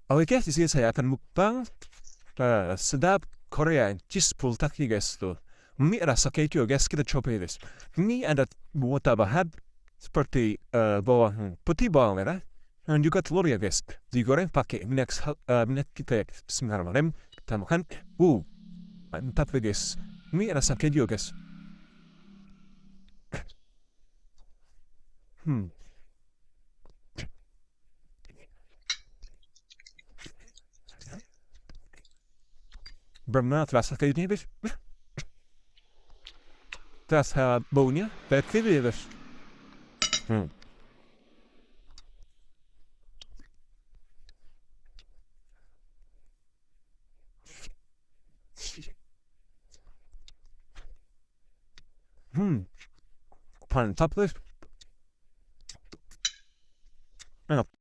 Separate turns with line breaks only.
Oke guys, di sini saya akan mukbang sedap Korea cheese pull taki guys tuh. Mie rasa keju guys, kita coba guys. Ini ada buah tambahan seperti bawang putih, bawang merah, dan juga telur ya guys. Digoreng pakai minyak kita ya. Bismillahirrahmanirrahim. Kita makan. Mantap ya guys. Mie rasa keju guys. Hmm. Benar rasa kejunya guys. Rasa baunya kayak keju ya guys. Hmm. Hmm. Mantap guys. Enak.